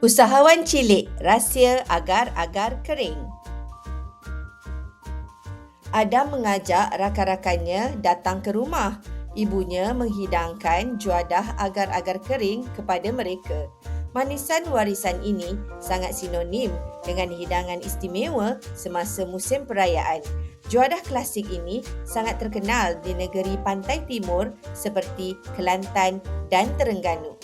Usahawan cilik, rahsia agar-agar kering. Adam mengajak rakan-rakannya datang ke rumah. Ibunya menghidangkan juadah agar-agar kering kepada mereka. Manisan warisan ini sangat sinonim dengan hidangan istimewa semasa musim perayaan. Juadah klasik ini sangat terkenal di negeri pantai timur seperti Kelantan dan Terengganu.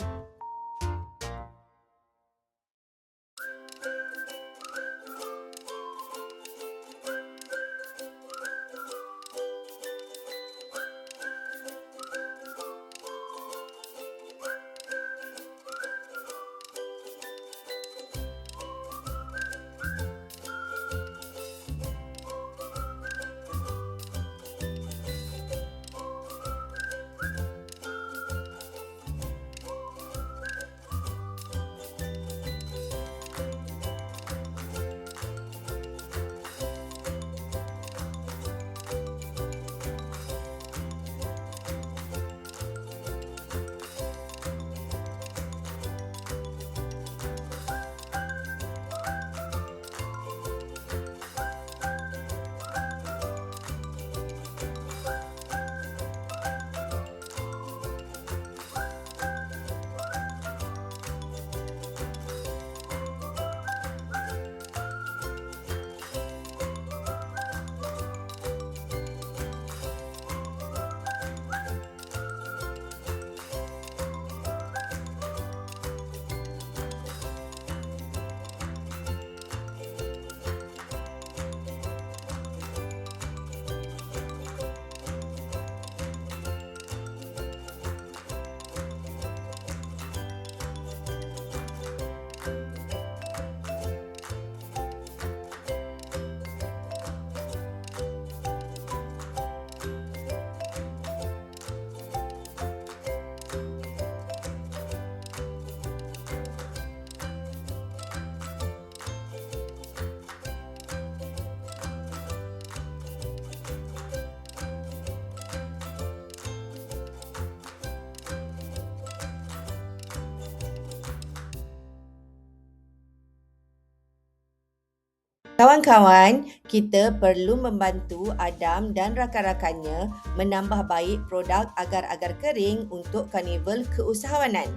Kawan-kawan, kita perlu membantu Adam dan rakan-rakannya menambah baik produk agar-agar kering untuk karnival keusahawanan.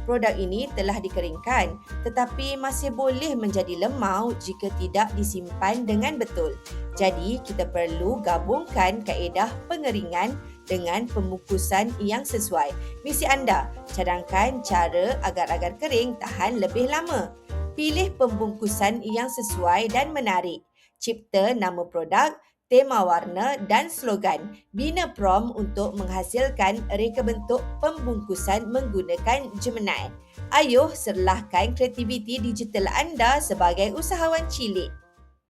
Produk ini telah dikeringkan tetapi masih boleh menjadi lemau jika tidak disimpan dengan betul. Jadi, kita perlu gabungkan kaedah pengeringan dengan pembungkusan yang sesuai. Misi anda, cadangkan cara agar-agar kering tahan lebih lama. Pilih pembungkusan yang sesuai dan menarik. Cipta nama produk, tema warna dan slogan. Bina prompt untuk menghasilkan reka bentuk pembungkusan menggunakan Gemini. Ayuh serlahkan kreativiti digital anda sebagai usahawan cilik.